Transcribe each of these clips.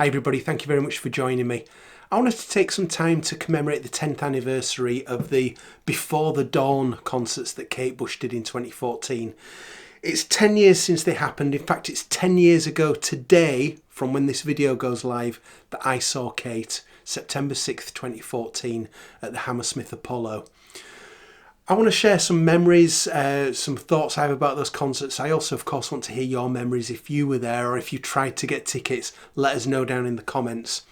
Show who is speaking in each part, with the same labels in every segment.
Speaker 1: Hi everybody, thank you very much for joining me. I wanted to take some time to commemorate the 10th anniversary of the Before the Dawn concerts that Kate Bush did in 2014. It's 10 years since they happened. In fact, it's 10 years ago today from when this video goes live that I saw Kate, September 6th, 2014 at the Hammersmith Apollo. I want to share some memories, some thoughts I have about those concerts. I also, of course, want to hear your memories if you were there or if you tried to get tickets. Let us know down in the comments.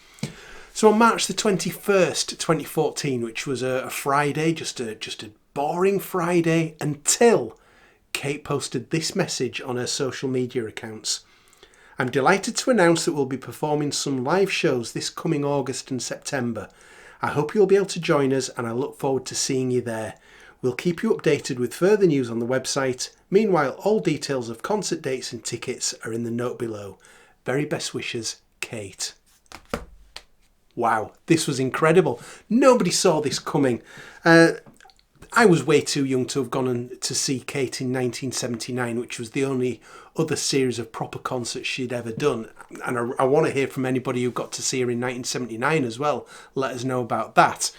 Speaker 1: So on March the 21st, 2014, which was a Friday, just a boring Friday, until Kate posted this message on her social media accounts. I'm delighted to announce that we'll be performing some live shows this coming August and September. I hope you'll be able to join us and I look forward to seeing you there. We'll keep you updated with further news on the website. Meanwhile, all details of concert dates and tickets are in the note below. Very best wishes, Kate. Wow, this was incredible. Nobody saw this coming. I was way too young to have gone to see Kate in 1979, which was the only other series of proper concerts she'd ever done. And I want to hear from anybody who got to see her in 1979 as well. Let us know about that.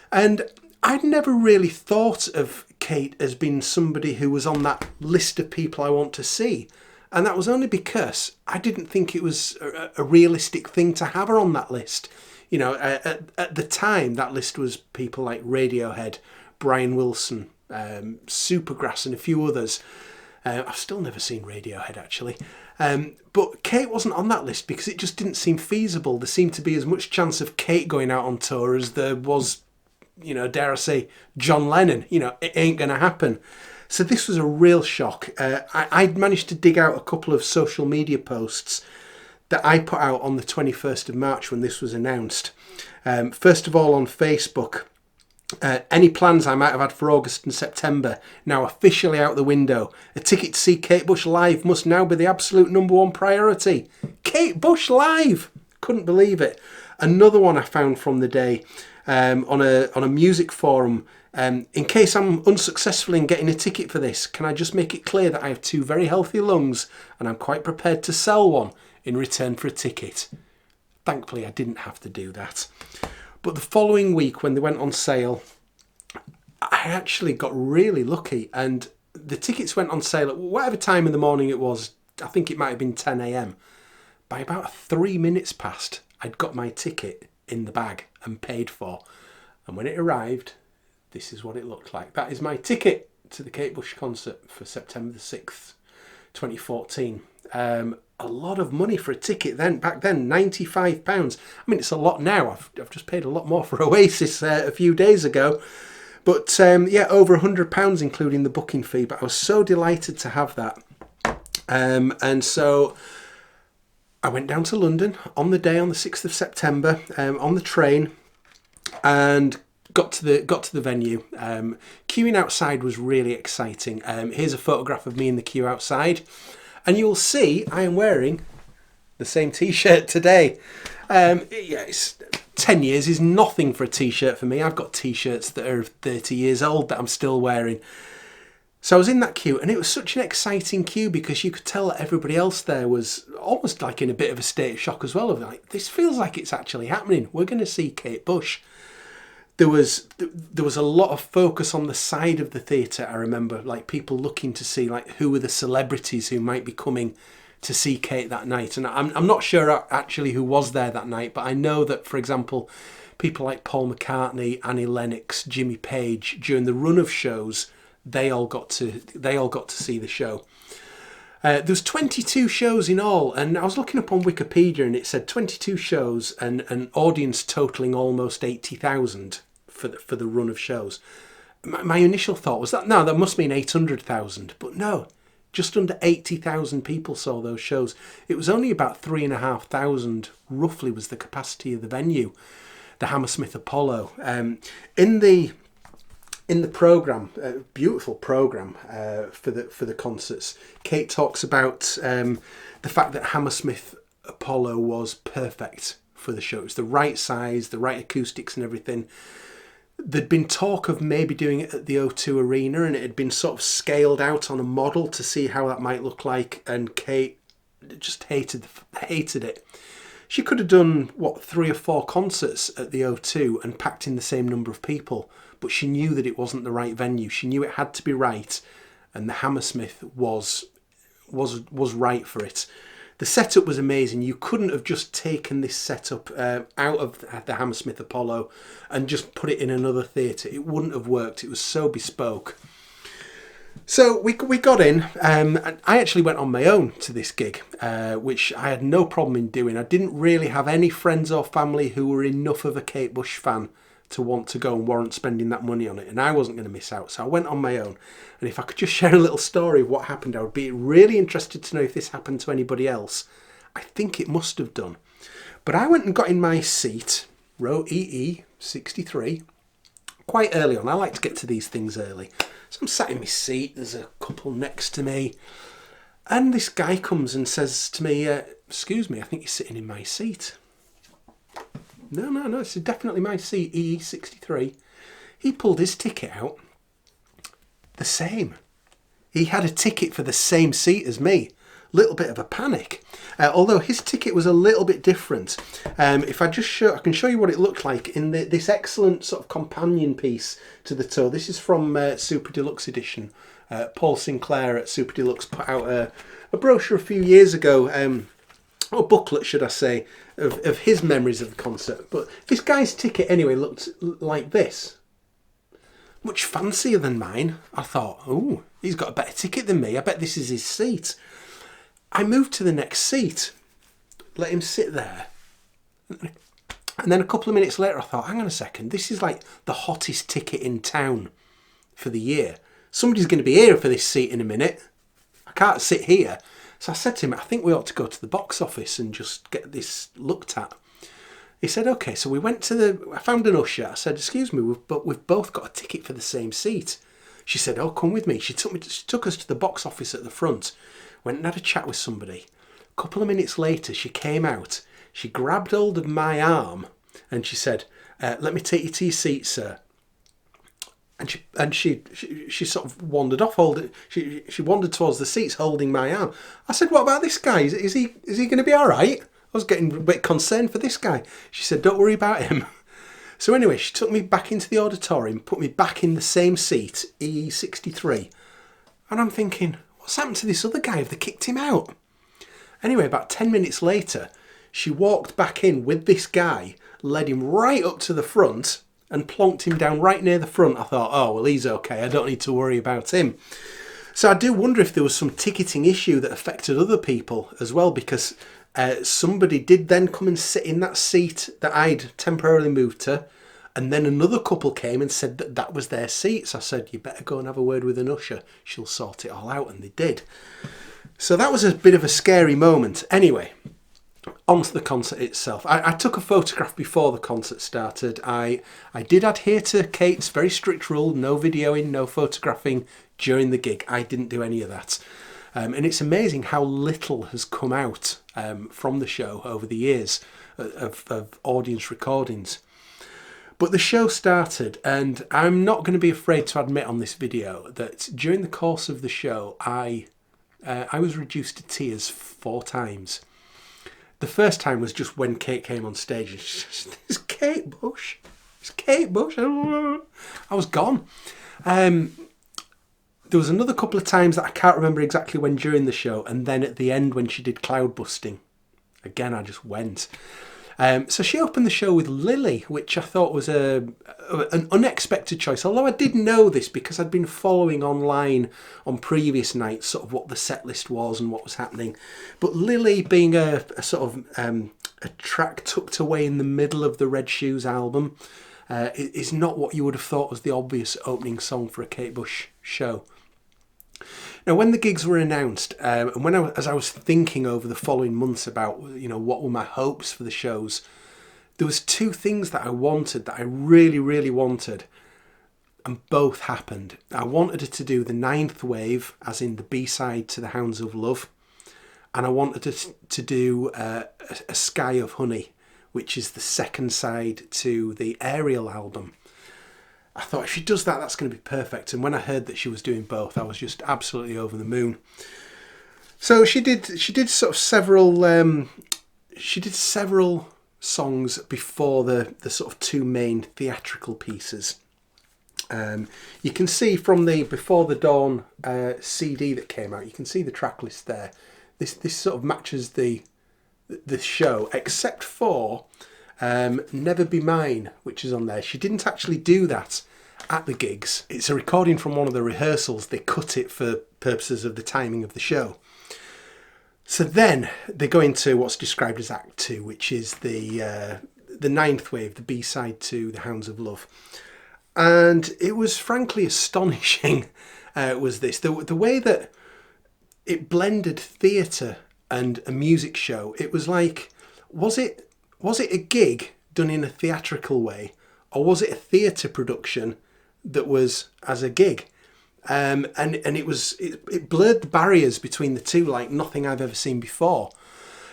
Speaker 1: And I'd never really thought of Kate as being somebody who was on that list of people I want to see. And that was only because I didn't think it was a realistic thing to have her on that list. You know, at the time, that list was people like Radiohead, Brian Wilson, Supergrass and a few others. I've still never seen Radiohead, actually. But Kate wasn't on that list because it just didn't seem feasible. There seemed to be as much chance of Kate going out on tour as there was, you know, dare I say, John Lennon. You know, it ain't going to happen. So this was a real shock. I'd managed to dig out a couple of social media posts that I put out on the 21st of March when this was announced. First of all, on Facebook, any plans I might have had for August and September now officially out the window. A ticket to see Kate Bush live must now be the absolute #1 priority. Kate Bush live! Couldn't believe it. Another one I found from the day on a music forum. In case I'm unsuccessful in getting a ticket for this, can I just make it clear that I have 2 very healthy lungs and I'm quite prepared to sell one in return for a ticket? Thankfully, I didn't have to do that. But the following week, when they went on sale, I actually got really lucky and the tickets went on sale at whatever time in the morning it was. I think it might have been 10 a.m. By about 3 minutes past, I'd got my ticket in the bag and paid for. And when it arrived, this is what it looked like. That is my ticket to the Kate Bush concert for September the 6th, 2014. A lot of money for a ticket then. Back then, £95. I mean, it's a lot now. I've just paid a lot more for Oasis a few days ago. But yeah, over £100 including the booking fee. But I was so delighted to have that. And so I went down to London on the day, on the 6th of September, on the train, and got to the venue. Queuing outside was really exciting. Here's a photograph of me in the queue outside. And you'll see I am wearing the same t-shirt today. Yeah, it's 10 years is nothing for a t-shirt for me. I've got t-shirts that are 30 years old that I'm still wearing. So I was in that queue and it was such an exciting queue because you could tell that everybody else there was almost like in a bit of a state of shock as well. Of like, this feels like it's actually happening. We're going to see Kate Bush. There was a lot of focus on the side of the theatre, I remember, like people looking to see like who were the celebrities who might be coming to see Kate that night. And I'm not sure actually who was there that night, but I know that, for example, people like Paul McCartney, Annie Lennox, Jimmy Page, during the run of shows, they all got to see the show. There was 22 shows in all, and I was looking up on Wikipedia and it said 22 shows and an audience totalling almost 80,000 for the run of shows. My initial thought was that must mean 800,000, but no, just under 80,000 people saw those shows. It was only about 3,500 roughly was the capacity of the venue, the Hammersmith Apollo. In the programme, beautiful programme for the concerts, Kate talks about the fact that Hammersmith Apollo was perfect for the show. It was the right size, the right acoustics and everything. There'd been talk of maybe doing it at the O2 Arena and it had been sort of scaled out on a model to see how that might look like, and Kate just hated it. She could have done, what, 3 or 4 concerts at the O2 and packed in the same number of people, but she knew that it wasn't the right venue. She knew it had to be right, and the Hammersmith was right for it. The setup was amazing. You couldn't have just taken this setup out of the Hammersmith Apollo and just put it in another theatre. It wouldn't have worked. It was so bespoke. So we got in. And I actually went on my own to this gig, which I had no problem in doing. I didn't really have any friends or family who were enough of a Kate Bush fan to want to go and warrant spending that money on it, and I wasn't going to miss out, so I went on my own. And if I could just share a little story of what happened, I would be really interested to know if this happened to anybody else. I think it must have done. But I went and got in my seat, row EE 63, quite early on. I like to get to these things early. So I'm sat in my seat, there's a couple next to me, and this guy comes and says to me, excuse me, I think you're sitting in my seat. No, it's definitely my seat, EE63. He pulled his ticket out. The same. He had a ticket for the same seat as me. Little bit of a panic. Although his ticket was a little bit different. If I just show, I can show you what it looked like in this excellent sort of companion piece to the tour. This is from Super Deluxe Edition. Paul Sinclair at Super Deluxe put out a brochure a few years ago, or booklet should I say, of his memories of the concert. But this guy's ticket anyway looked like this. Much fancier than mine. I thought, oh, he's got a better ticket than me. I bet this is his seat. I moved to the next seat, let him sit there. And then a couple of minutes later I thought, hang on a second, this is like the hottest ticket in town for the year. Somebody's going to be here for this seat in a minute. I can't sit here. So I said to him, I think we ought to go to the box office and just get this looked at. He said, okay. So we went to I found an usher. I said, excuse me, we've both got a ticket for the same seat. She said, oh, come with me. She took us to the box office at the front, went and had a chat with somebody. A couple of minutes later, she came out. She grabbed hold of my arm and she said, let me take you to your seat, sir. And she sort of wandered off. She wandered towards the seats, holding my arm. I said, "What about this guy? Is he going to be all right?" I was getting a bit concerned for this guy. She said, "Don't worry about him." So anyway, she took me back into the auditorium, put me back in the same seat, EE63, and I'm thinking, what's happened to this other guy? Have they kicked him out? Anyway, about 10 minutes later, she walked back in with this guy, led him right up to the front, and plonked him down right near the front. I thought, oh, well, he's okay. I don't need to worry about him. So I do wonder if there was some ticketing issue that affected other people as well, because somebody did then come and sit in that seat that I'd temporarily moved to, and then another couple came and said that that was their seat. So I said, you better go and have a word with an usher. She'll sort it all out, and they did. So that was a bit of a scary moment. Anyway, on to the concert itself. I took a photograph before the concert started. I did adhere to Kate's very strict rule, no videoing, no photographing during the gig. I didn't do any of that. And it's amazing how little has come out from the show over the years of audience recordings. But the show started, and I'm not going to be afraid to admit on this video that during the course of the show, I was reduced to tears 4 times. The first time was just when Kate came on stage and she said, "It's Kate Bush. It's Kate Bush." I was gone. There was another couple of times that I can't remember exactly when during the show, and then at the end when she did Cloud Busting. Again, I just went. So she opened the show with Lily, which I thought was an unexpected choice. Although I did know this because I'd been following online on previous nights sort of what the set list was and what was happening. But Lily being a sort of a track tucked away in the middle of the Red Shoes album is not what you would have thought was the obvious opening song for a Kate Bush show. Now, when the gigs were announced, and as I was thinking over the following months about, what were my hopes for the shows, there was 2 things that I wanted, that I really, really wanted, and both happened. I wanted her to do the 9th Wave, as in the B-side to the Hounds of Love, and I wanted her to do a Sky of Honey, which is the 2nd side to the Ariel album. I thought if she does that, that's going to be perfect. And when I heard that she was doing both, I was just absolutely over the moon. So she did sort of several she did several songs before the sort of two main theatrical pieces. You can see from the Before the Dawn CD that came out, you can see the track list there. This sort of matches the show, except for Never Be Mine, which is on there. She didn't actually do that at the gigs. It's a recording from one of the rehearsals. They cut it for purposes of the timing of the show. So then they go into what's described as Act 2, which is the ninth wave, the B-side to The Hounds of Love. And it was frankly astonishing, was this. The way that it blended theatre and a music show. It was like, was it a gig done in a theatrical way, or was it a theatre production that was as a gig? And it blurred the barriers between the two like nothing I've ever seen before.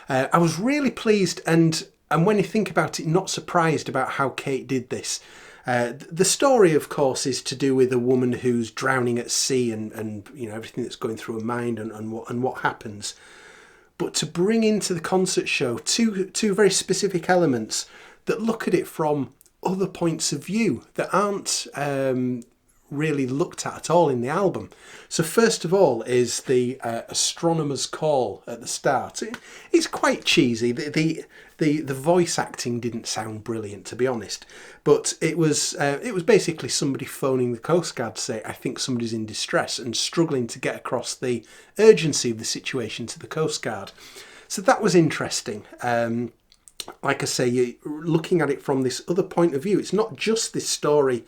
Speaker 1: I was really pleased, and when you think about it, not surprised about how Kate did this. The story, of course, is to do with a woman who's drowning at sea, and you know everything that's going through her mind and what happens. But to bring into the concert show two very specific elements that look at it from other points of view that aren't really looked at all in the album. So first of all is the astronomer's call at the start. It's quite cheesy. The voice acting didn't sound brilliant, to be honest, but it was basically somebody phoning the Coast Guard to say, I think somebody's in distress, and struggling to get across the urgency of the situation to the Coast Guard. So that was interesting. Like I say, you're looking at it from this other point of view. It's not just this story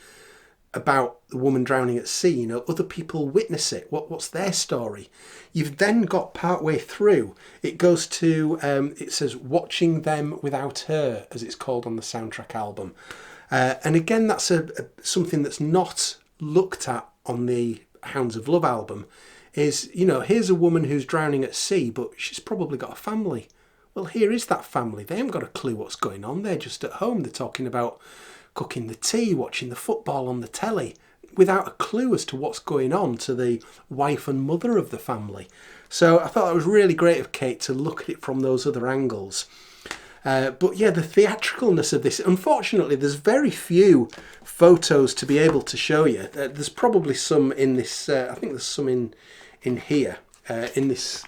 Speaker 1: about the woman drowning at sea. You know, other people witness it. What's their story? You've then got partway through, it goes to, it says, Watching Them Without Her, as it's called on the soundtrack album. And again, that's something that's not looked at on the Hounds of Love album, is, you know, here's a woman who's drowning at sea, but she's probably got a family. Well, here is that family. They haven't got a clue what's going on. They're just at home. They're talking about cooking the tea, watching the football on the telly, without a clue as to what's going on to the wife and mother of the family. So I thought that was really great of Kate to look at it from those other angles. But yeah, the theatricalness of this, unfortunately, there's very few photos to be able to show you. There's probably some in this, I think there's some in here, in this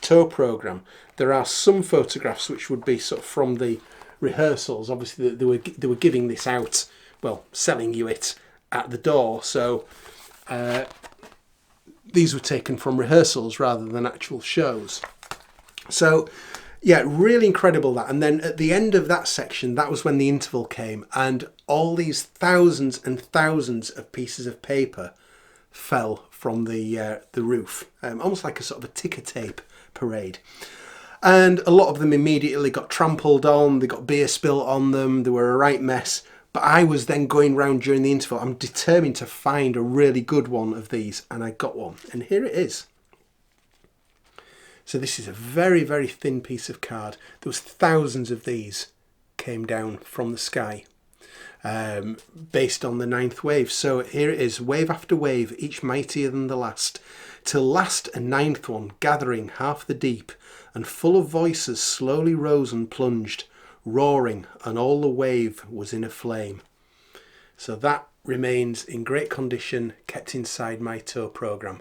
Speaker 1: tour programme. There are some photographs which would be sort of from the rehearsals. Obviously they were giving this out, well, selling you it at the door, so these were taken from rehearsals rather than actual shows. So yeah, really incredible that. And then at the end of that section, that was when the interval came, and all these thousands and thousands of pieces of paper fell from the roof, almost like a sort of a ticker tape parade. And a lot of them immediately got trampled on, they got beer spilt on them, they were a right mess. But I was then going round during the interval. I'm determined to find a really good one of these, and I got one. And here it is. So this is a very, very thin piece of card. There was thousands of these came down from the sky, based on the ninth wave. So here it is, wave after wave, each mightier than the last, till last a ninth one, gathering half the deep, and full of voices slowly rose and plunged, roaring, and all the wave was in a flame. So that remains in great condition, kept inside my tour programme.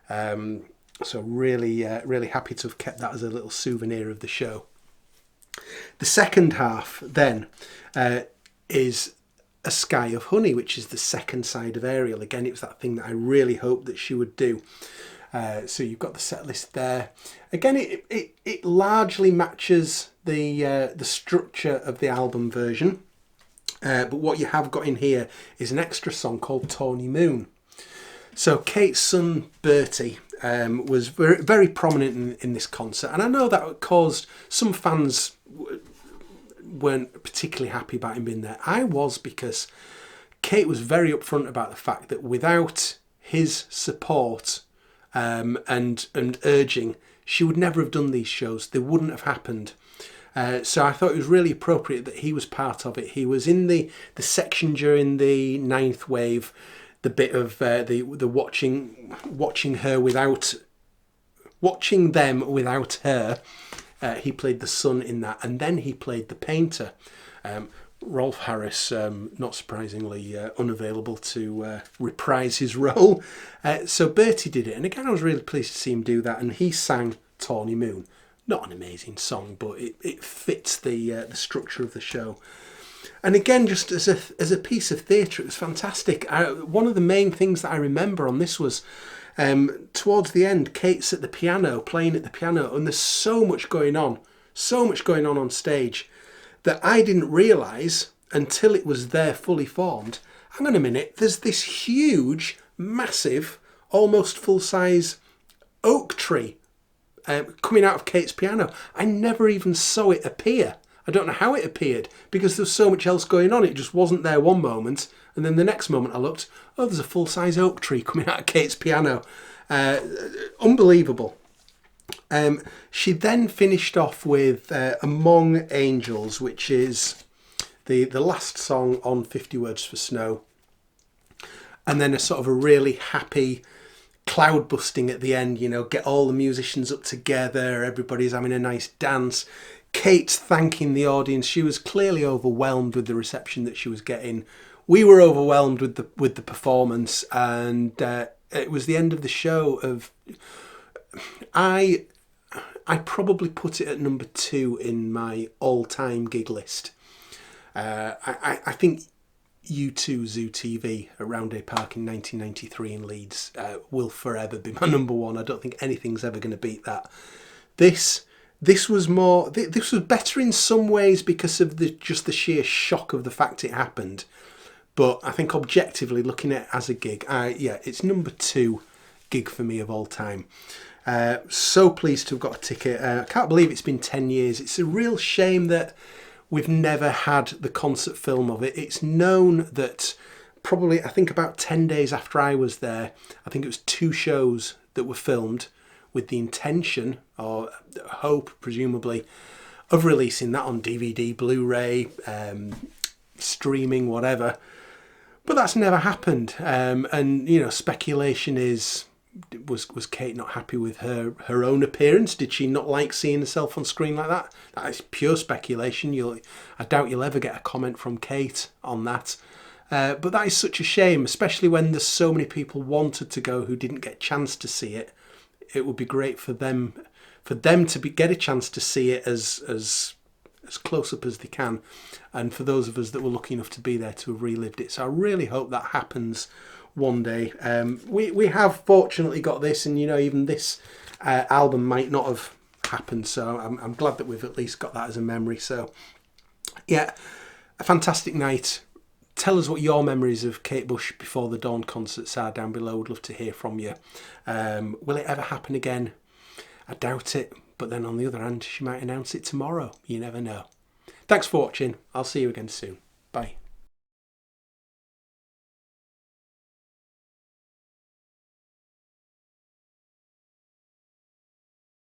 Speaker 1: So really, really happy to have kept that as a little souvenir of the show. The second half then is A Sky of Honey, which is the second side of Ariel. Again, it was that thing that I really hoped that she would do. So you've got the set list there. Again, it largely matches the structure of the album version. But what you have got in here is an extra song called Tawny Moon. So Kate's son Bertie was very, very prominent in this concert, and I know that caused some fans weren't particularly happy about him being there. I was, because Kate was very upfront about the fact that without his support and urging, she would never have done these shows. They wouldn't have happened. So I thought it was really appropriate that he was part of it. He was in the section during the ninth wave, the bit of the watching her without watching them without her. He played the son in that, and then he played the painter. Rolf Harris, not surprisingly, unavailable to reprise his role. So Bertie did it, and again I was really pleased to see him do that, and he sang Tawny Moon. Not an amazing song, but it fits the structure of the show. And again, just as a piece of theatre, it was fantastic. One of the main things that I remember on this was towards the end, Kate's at the piano, playing at the piano, and there's so much going on on stage, that I didn't realise until it was there fully formed. Hang on a minute, there's this huge, massive, almost full-size oak tree coming out of Kate's piano. I never even saw it appear. I don't know how it appeared, because there's so much else going on. It just wasn't there one moment, and then the next moment I looked, oh, there's a full-size oak tree coming out of Kate's piano. Unbelievable. She then finished off with Among Angels, which is the last song on 50 Words for Snow. And then a sort of a really happy cloud busting at the end, you know, get all the musicians up together, everybody's having a nice dance. Kate's thanking the audience. She was clearly overwhelmed with the reception that she was getting. We were overwhelmed with the performance, and it was the end of the show. I probably put it at number 2 in my all-time gig list. I think U2 Zoo TV at Roundhay Park in 1993 in Leeds will forever be my number 1. I don't think anything's ever going to beat that. This was better in some ways because of just the sheer shock of the fact it happened. But I think objectively, looking at it as a gig, it's number 2 gig for me of all time. So pleased to have got a ticket. I can't believe it's been 10 years. It's a real shame that we've never had the concert film of it. It's known that probably, I think about 10 days after I was there, I think it was 2 shows that were filmed with the intention, or hope presumably, of releasing that on DVD, Blu-ray, streaming, whatever. But that's never happened. And, you know, speculation is, was Kate not happy with her own appearance? Did she not like seeing herself on screen like that? That is pure speculation. I doubt you'll ever get a comment from Kate on that. But that is such a shame, especially when there's so many people wanted to go who didn't get a chance to see it. It would be great for them to get a chance to see it as close up as they can, and for those of us that were lucky enough to be there to have relived it. So I really hope that happens one day. We have fortunately got this, and you know, even this album might not have happened, so I'm glad that we've at least got that as a memory. So yeah, a fantastic night. Tell us what your memories of Kate Bush Before the Dawn concerts are down below. Would love to hear from you. Will it ever happen again? I doubt it, but then on the other hand, she might announce it tomorrow. You never know. Thanks for watching. I'll see you again soon. Bye.